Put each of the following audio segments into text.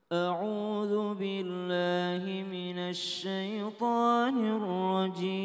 أعوذ بالله من الشيطان الرجيم.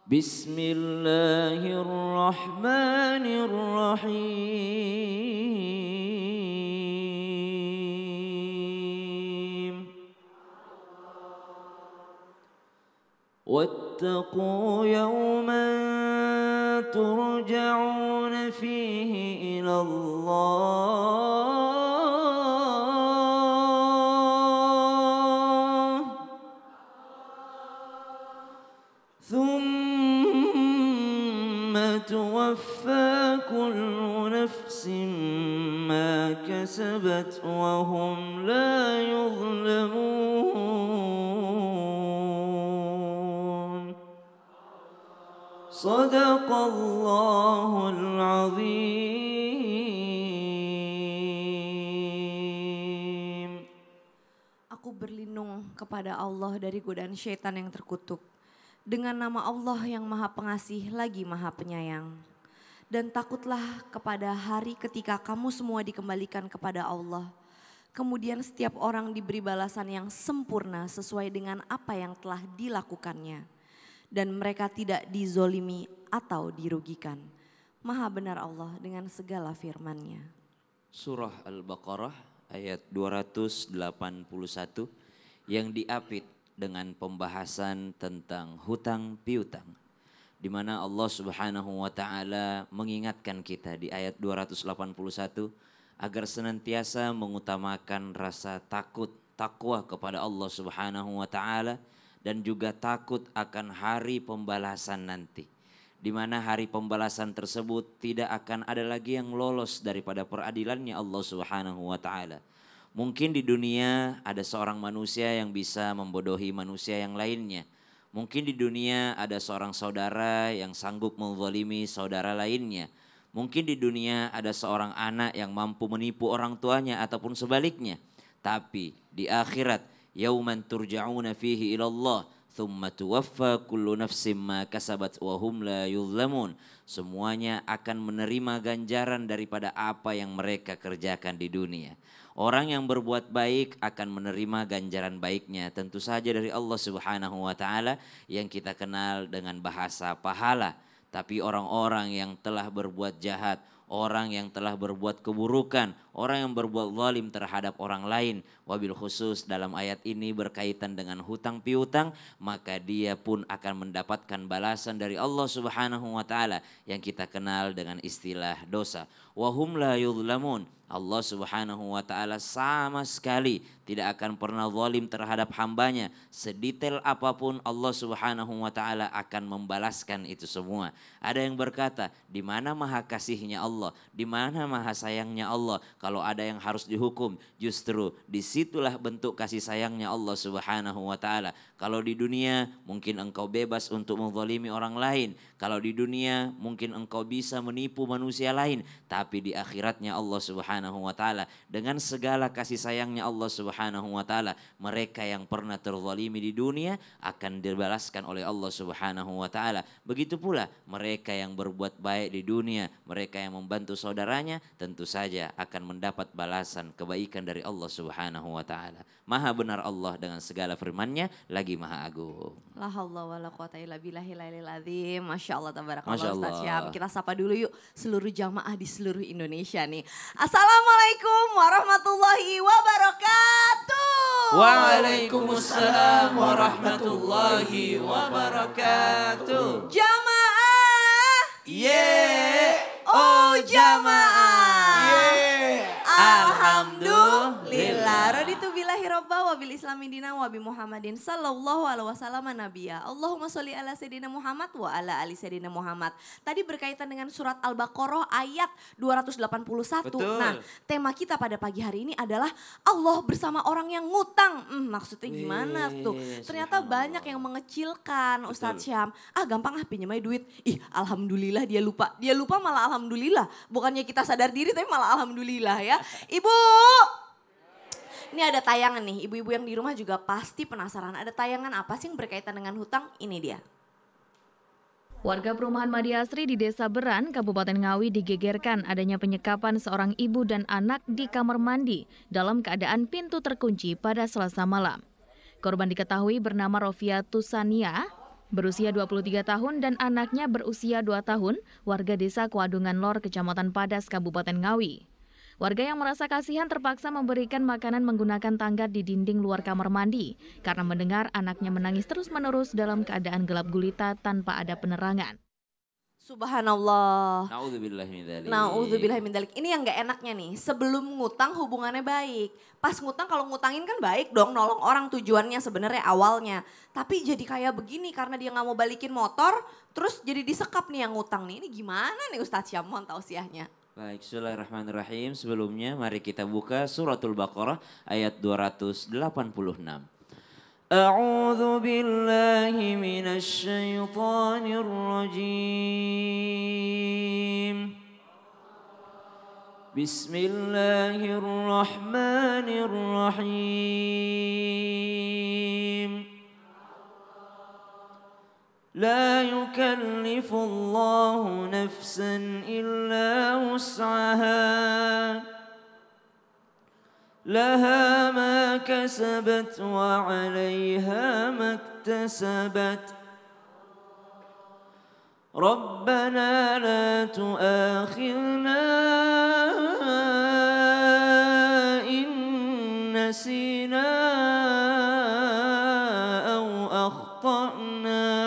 بسم الله الرحمن الرحيم. واتقوا يوما ترجعون فيه إلى الله ثم توفى كل نفس ما كسبت وهم لا يظلمون. صدق الله العظيم. Aku berlindung kepada Allah dari godaan syaitan yang terkutuk. Dengan nama Allah yang maha pengasih lagi maha penyayang. Dan takutlah kepada hari ketika kamu semua dikembalikan kepada Allah. Kemudian setiap orang diberi balasan yang sempurna sesuai dengan apa yang telah dilakukannya. Dan mereka tidak dizolimi atau dirugikan. Maha benar Allah dengan segala firman-Nya. Surah Al-Baqarah ayat 281 yang diapit dengan pembahasan tentang hutang piutang. Di mana Allah Subhanahu wa taala mengingatkan kita di ayat 281 agar senantiasa mengutamakan rasa takwa kepada Allah Subhanahu wa taala dan juga takut akan hari pembalasan nanti. Di mana hari pembalasan tersebut tidak akan ada lagi yang lolos daripada peradilannya Allah Subhanahu wa taala. Mungkin di dunia ada seorang manusia yang bisa membodohi manusia yang lainnya. Mungkin di dunia ada seorang saudara yang sanggup menzalimi saudara lainnya. Mungkin di dunia ada seorang anak yang mampu menipu orang tuanya ataupun sebaliknya. Tapi di akhirat, yauman turja'una fihi ilallah, thumma tuwaffa kullu nafsim ma kasabat wa hum la yuzlamun. Semuanya akan menerima ganjaran daripada apa yang mereka kerjakan di dunia. Orang yang berbuat baik akan menerima ganjaran baiknya tentu saja dari Allah Subhanahu wa taala yang kita kenal dengan bahasa pahala. Tapi orang-orang yang telah berbuat jahat, orang yang telah berbuat keburukan, orang yang berbuat zalim terhadap orang lain, wabil khusus dalam ayat ini berkaitan dengan hutang piutang, maka dia pun akan mendapatkan balasan dari Allah Subhanahu wa taala yang kita kenal dengan istilah dosa. Wa hum la yuzlamun. Allah Subhanahu wa taala sama sekali tidak akan pernah zalim terhadap hambanya. Sedetail apapun Allah Subhanahu wa taala akan membalaskan itu semua. Ada yang berkata, di mana maha kasihnya Allah, di mana maha sayangnya Allah. Kalau ada yang harus dihukum, justru disitulah bentuk kasih sayangnya Allah Subhanahu wa taala. Kalau di dunia mungkin engkau bebas untuk menzalimi orang lain. Kalau di dunia mungkin engkau bisa menipu manusia lain, tapi di akhiratnya Allah Subhanahu wa taala dengan segala kasih sayangnya Allah Subhanahu wa taala, mereka yang pernah terzalimi di dunia akan dibalaskan oleh Allah Subhanahu wa taala. Begitu pula mereka yang berbuat baik di dunia, mereka yang membantu saudaranya tentu saja akan mendapat balasan kebaikan dari Allah Subhanahu wa taala. Maha benar Allah dengan segala firman-Nya, lagi maha agung. La haula wala quwata illa billahil azim. Masya Allah, tabarakallah Masya Ustaz Allah. Syam. Kita sapa dulu yuk seluruh jamaah di seluruh Indonesia nih. Assalamualaikum warahmatullahi wabarakatuh. Waalaikumsalam warahmatullahi wabarakatuh. Jamaah. Oh jamaah. Alhamdulillah. Raditu billahi robba wa bil islami dina wa bi Muhammadin sallallahu alaihi wasallam nabiyya. Allahumma sholli ala sayyidina Muhammad wa ala ali sayyidina Muhammad. Tadi berkaitan dengan surat Al-Baqarah ayat 281. Betul. Nah, tema kita pada pagi hari ini adalah Allah bersama orang yang ngutang. Maksudnya gimana tuh? Ternyata banyak yang mengecilkan Ustadz Syam. Gampang pinjam aja duit. Alhamdulillah dia lupa. Dia lupa malah alhamdulillah. Bukannya kita sadar diri tapi malah alhamdulillah ya. Ibu, ini ada tayangan nih, ibu-ibu yang di rumah juga pasti penasaran. Ada tayangan apa sih yang berkaitan dengan hutang? Ini dia. Warga perumahan Madiasri di Desa Beran, Kabupaten Ngawi digegerkan adanya penyekapan seorang ibu dan anak di kamar mandi dalam keadaan pintu terkunci pada Selasa malam. Korban diketahui bernama Rofia Tusania, berusia 23 tahun dan anaknya berusia 2 tahun, warga desa Kuadungan Lor, Kecamatan Padas, Kabupaten Ngawi. Warga yang merasa kasihan terpaksa memberikan makanan menggunakan tangga di dinding luar kamar mandi karena mendengar anaknya menangis terus-menerus dalam keadaan gelap gulita tanpa ada penerangan. Subhanallah. Naudzubillah min dzalik. Naudzubillah min dzalik. Ini yang gak enaknya nih, sebelum ngutang hubungannya baik. Pas ngutang, kalau ngutangin kan baik dong, nolong orang tujuannya sebenarnya awalnya. Tapi jadi kayak begini karena dia gak mau balikin motor, terus jadi disekap nih yang ngutang nih. Ini gimana nih Ustadz Syam, mohon tausiahnya. Baik, bismillahirrahmanirrahim. Sebelumnya mari kita buka suratul Baqarah ayat 286. A'udzu billahi minasy syaithanir rajim. Bismillahirrahmanirrahim. لا يكلف الله نفسا إلا وسعها لها ما كسبت وعليها ما اكتسبت ربنا لا تؤاخذنا إن نسينا أو أخطأنا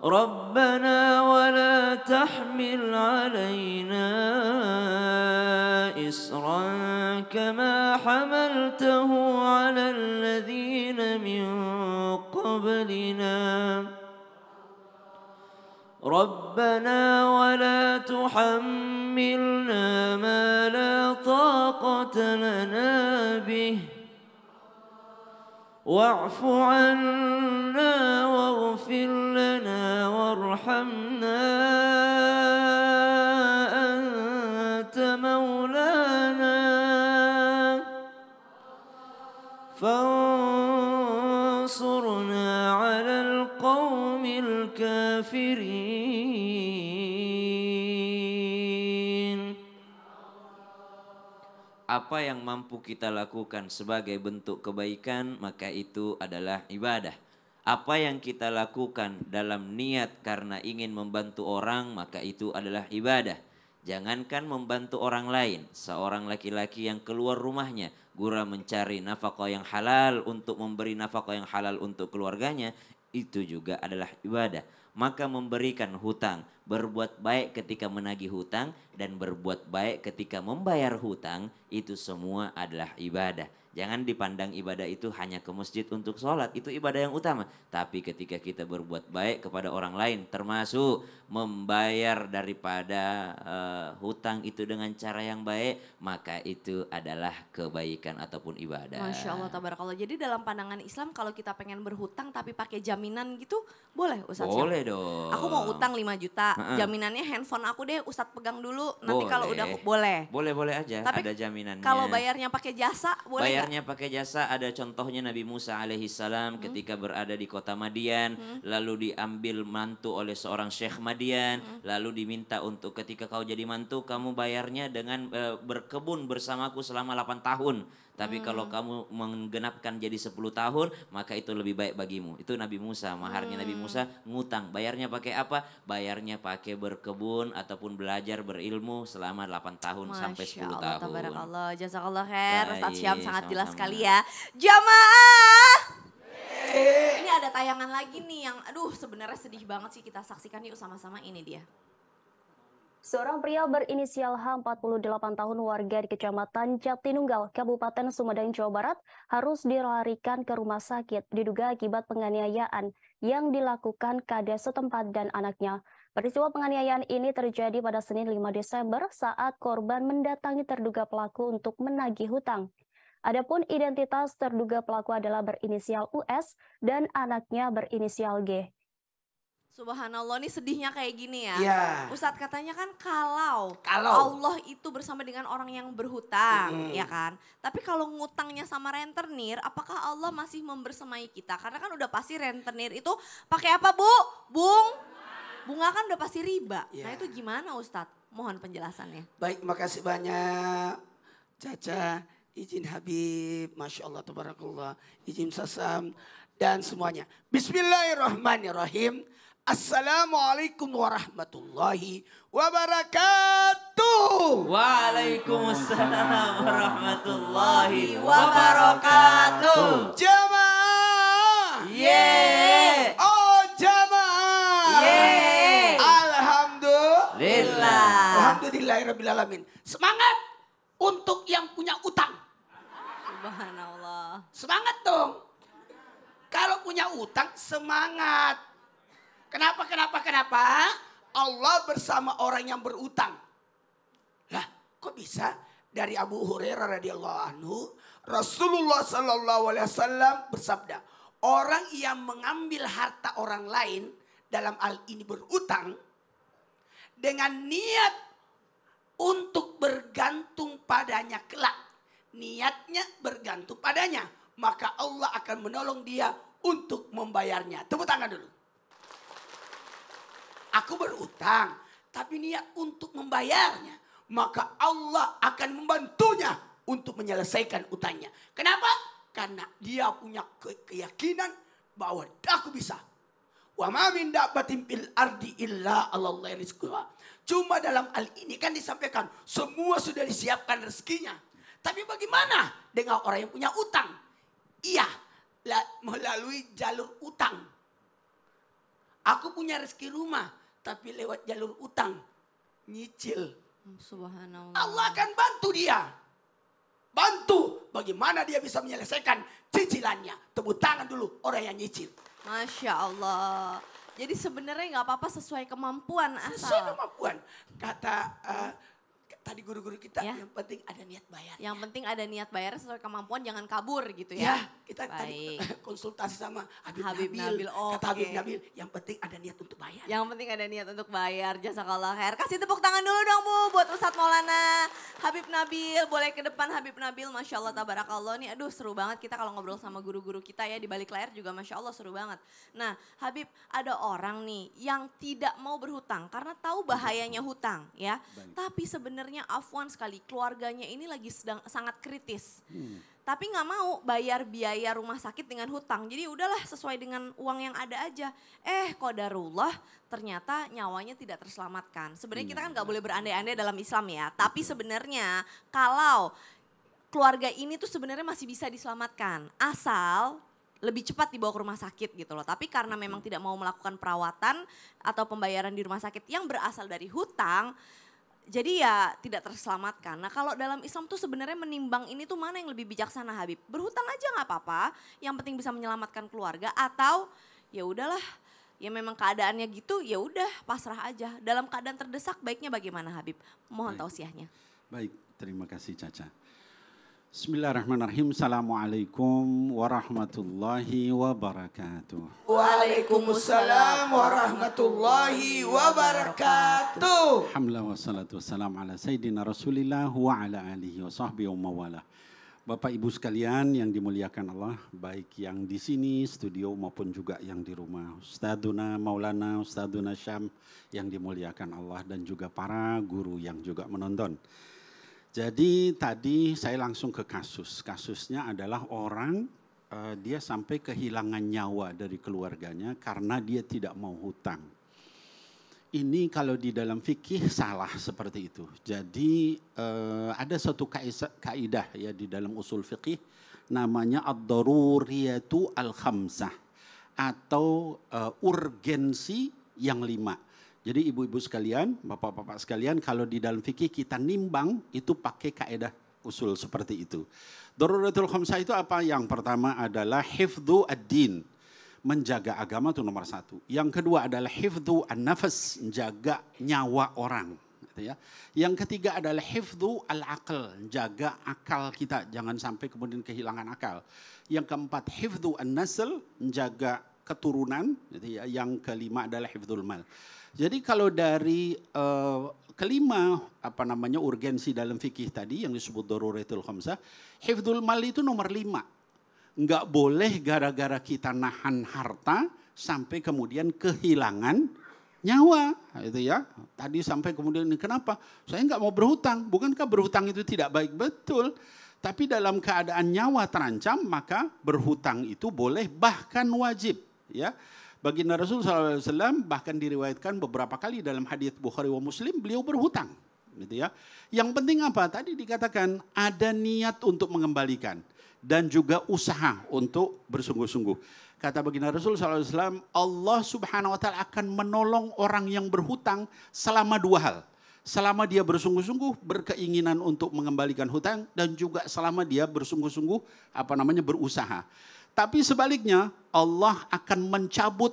ربنا ولا تحمل علينا إصرا كما حملته على الذين من قبلنا ربنا ولا تحملنا ما لا طاقة لنا به واعف عنا واغفر لنا وارحمنا أنت مولانا فانصرنا على القوم الكافرين. Apa yang mampu kita lakukan sebagai bentuk kebaikan, maka itu adalah ibadah. Apa yang kita lakukan dalam niat karena ingin membantu orang, maka itu adalah ibadah. Jangankan membantu orang lain, seorang laki-laki yang keluar rumahnya guna mencari nafkah yang halal untuk memberi nafkah yang halal untuk keluarganya, itu juga adalah ibadah. Maka memberikan hutang, berbuat baik ketika menagih hutang, dan berbuat baik ketika membayar hutang, itu semua adalah ibadah. Jangan dipandang ibadah itu hanya ke masjid untuk sholat, itu ibadah yang utama. Tapi ketika kita berbuat baik kepada orang lain, termasuk membayar daripada hutang itu dengan cara yang baik, maka itu adalah kebaikan ataupun ibadah. Masya Allah, tabarakallah. Jadi dalam pandangan Islam kalau kita pengen berhutang tapi pakai jaminan gitu, boleh Ustadz? Boleh dong. Aku mau utang 5 juta, jaminannya handphone aku deh Ustadz pegang dulu, nanti kalau udah boleh. Boleh aja, tapi ada jaminannya. Kalau bayarnya pakai jasa, boleh bayarnya pakai jasa, ada contohnya Nabi Musa alaihissalam ketika berada di kota Madian, lalu diambil mantu oleh seorang syekh Madian, lalu diminta untuk ketika kau jadi mantu kamu bayarnya dengan berkebun bersamaku selama 8 tahun. Tapi kalau kamu menggenapkan jadi 10 tahun, maka itu lebih baik bagimu. Itu Nabi Musa, maharnya Nabi Musa ngutang. Bayarnya pakai apa? Bayarnya pakai berkebun ataupun belajar berilmu selama 8 tahun sampai 10 tahun. Tabarakallah, jazakallah khair. Ustadz Syam sangat jelas sama-sama. sekali ya. Jamaah! Ini ada tayangan lagi nih yang aduh sebenarnya sedih banget sih, kita saksikan yuk sama-sama, ini dia. Seorang pria berinisial H, 48 tahun, warga di Kecamatan Jatinunggal, Kabupaten Sumedang, Jawa Barat, harus dilarikan ke rumah sakit diduga akibat penganiayaan yang dilakukan Kades setempat dan anaknya. Peristiwa penganiayaan ini terjadi pada Senin 5 Desember saat korban mendatangi terduga pelaku untuk menagih hutang. Adapun identitas terduga pelaku adalah berinisial US dan anaknya berinisial G. Subhanallah, ini sedihnya kayak gini ya. Iya. Ustadz katanya kan kalau Kalau. Allah itu bersama dengan orang yang berhutang, ya kan. Tapi kalau ngutangnya sama rentenir, apakah Allah masih membersamai kita? Karena kan udah pasti rentenir itu pakai apa Bu? Bunga kan udah pasti riba. Iya. Nah itu gimana Ustadz? Mohon penjelasannya. Baik, makasih banyak Caca, izin Habib, Masya Allah, Tabarakallah, izin Sasam, dan semuanya. Bismillahirrahmanirrahim. Assalamualaikum warahmatullahi wabarakatuh. Waalaikumsalam warahmatullahi wabarakatuh. Jamaah. Yeay. Oh jamaah. Yeay. Alhamdulillah. Alhamdulillahirrahmanirrahim. Semangat untuk yang punya utang. Subhanallah. Semangat dong. Kalau punya utang semangat. Kenapa? Allah bersama orang yang berutang. Lah, kok bisa? Dari Abu Hurairah radhiyallahu anhu, Rasulullah sallallahu alaihi wasallam bersabda, orang yang mengambil harta orang lain dalam hal ini berutang dengan niat untuk bergantung padanya kelak. Niatnya bergantung padanya, maka Allah akan menolong dia untuk membayarnya. Tepuk tangan dulu. Aku berutang, tapi niat untuk membayarnya. Maka Allah akan membantunya untuk menyelesaikan utangnya. Kenapa? Karena dia punya keyakinan bahwa aku bisa. Wa ma min dabbatin fil ardi illa 'alallahi rizquha. Cuma dalam hal ini kan disampaikan semua sudah disiapkan rezekinya. Tapi bagaimana dengan orang yang punya utang? Iya, melalui jalur utang. Aku punya rezeki rumah. Tapi lewat jalur utang, nyicil. Subhanallah. Allah akan bantu dia. Bantu bagaimana dia bisa menyelesaikan cicilannya. Tepuk tangan dulu orang yang nyicil. Masya Allah. Jadi sebenarnya nggak apa-apa sesuai kemampuan asal. Sesuai kemampuan. Kata tadi guru-guru kita, Ya. yang penting ada niat bayar. Yang penting ada niat bayar sesuai kemampuan, jangan kabur gitu ya. Ya, kita tadi Baik. konsultasi sama Habib Habib Nabil. Nabil, Kata oke. Habib Nabil, yang penting ada niat untuk bayar. Yang penting ada niat untuk bayar. Jazakallah khair. Kasih tepuk tangan dulu dong Bu buat Ustadz Maulana. Habib Nabil, boleh ke depan Habib Nabil. Masya Allah, tabarakallah nih. Aduh seru banget kita kalau ngobrol sama guru-guru kita ya di balik layar juga Masya Allah seru banget. Nah Habib, ada orang nih yang tidak mau berhutang karena tahu bahayanya hutang ya. Tapi sebenarnya afwan sekali, keluarganya ini lagi sedang sangat kritis. Tapi nggak mau bayar biaya rumah sakit dengan hutang. Jadi udahlah sesuai dengan uang yang ada aja. Qadarullah ternyata nyawanya tidak terselamatkan. Sebenarnya kita kan nggak boleh berandai-andai dalam Islam ya. Tapi sebenarnya kalau keluarga ini tuh sebenarnya masih bisa diselamatkan. Asal lebih cepat dibawa ke rumah sakit gitu loh. Tapi karena memang tidak mau melakukan perawatan atau pembayaran di rumah sakit yang berasal dari hutang, jadi ya tidak terselamatkan. Nah kalau dalam Islam tuh sebenarnya menimbang ini tuh mana yang lebih bijaksana Habib? Berhutang aja nggak apa-apa, yang penting bisa menyelamatkan keluarga, atau ya udahlah, ya memang keadaannya gitu, ya udah pasrah aja. Dalam keadaan terdesak baiknya bagaimana Habib? Mohon tausiahnya. Baik, terima kasih Caca. Bismillahirrahmanirrahim. Assalamualaikum warahmatullahi wabarakatuh. Waalaikumsalam warahmatullahi wabarakatuh. Alhamdulillah wassalatu wassalamu ala sayyidina Rasulillah wa ala alihi wa sahbihi wa mawala. Bapak Ibu sekalian yang dimuliakan Allah, baik yang di sini studio maupun juga yang di rumah. Ustadzuna Maulana, Ustadzuna Syam yang dimuliakan Allah, dan juga para guru yang juga menonton. Jadi tadi saya langsung ke kasus. Kasusnya adalah orang dia sampai kehilangan nyawa dari keluarganya karena dia tidak mau hutang. Ini kalau di dalam fikih salah seperti itu. Jadi ada satu kaidah ya di dalam usul fikih namanya ad-daruriyatu al-khamsah atau urgensi yang 5. Jadi ibu-ibu sekalian, bapak-bapak sekalian, kalau di dalam fikih kita nimbang itu pakai kaidah usul seperti itu. Daruratul khamsah itu apa? Yang pertama adalah hifdzu ad-din, menjaga agama itu nomor 1. Yang kedua adalah hifdzu an-nafas, menjaga nyawa orang. Gitu ya. Yang ketiga adalah hifdzu al-aql, jaga akal kita, jangan sampai kemudian kehilangan akal. Yang keempat hifdzu an-nasl, menjaga keturunan, gitu ya. Yang kelima adalah hifdzul mal. Jadi kalau dari kelima urgensi dalam fikih tadi yang disebut daruratul khamsah, hifdzul mal itu nomor 5. Enggak boleh gara-gara kita nahan harta sampai kemudian kehilangan nyawa, itu ya. Tadi sampai kemudian kenapa? Saya enggak mau berhutang. Bukankah berhutang itu tidak baik? Betul. Tapi dalam keadaan nyawa terancam, maka berhutang itu boleh bahkan wajib, ya. Baginda Rasul SAW bahkan diriwayatkan beberapa kali dalam hadits Bukhari wa Muslim beliau berhutang, gitu ya. Yang penting apa? Tadi dikatakan ada niat untuk mengembalikan dan juga usaha untuk bersungguh-sungguh. Kata baginda Rasul SAW, Allah Subhanahu Wa Taala akan menolong orang yang berhutang selama 2 hal. Selama dia bersungguh-sungguh berkeinginan untuk mengembalikan hutang dan juga selama dia bersungguh-sungguh berusaha. Tapi sebaliknya Allah akan mencabut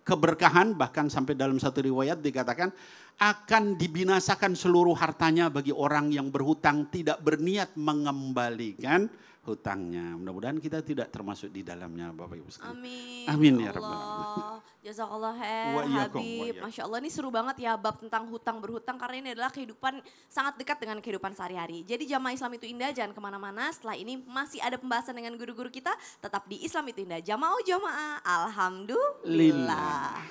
keberkahan, bahkan sampai dalam satu riwayat dikatakan akan dibinasakan seluruh hartanya bagi orang yang berhutang tidak berniat mengembalikan hutangnya. Mudah-mudahan kita tidak termasuk di dalamnya, Bapak Ibu sekalian. Amin. Amin ya ya Rabbal Allah. Jazakallah Wa iyyakum, Habib. wa Masya Allah, ini seru banget ya bab tentang hutang berhutang karena ini adalah kehidupan sangat dekat dengan kehidupan sehari-hari. Jadi Jamaah Islam itu Indah, jangan kemana-mana. Setelah ini masih ada pembahasan dengan guru-guru kita tetap di Islam itu Indah. Jamaah. Alhamdulillah.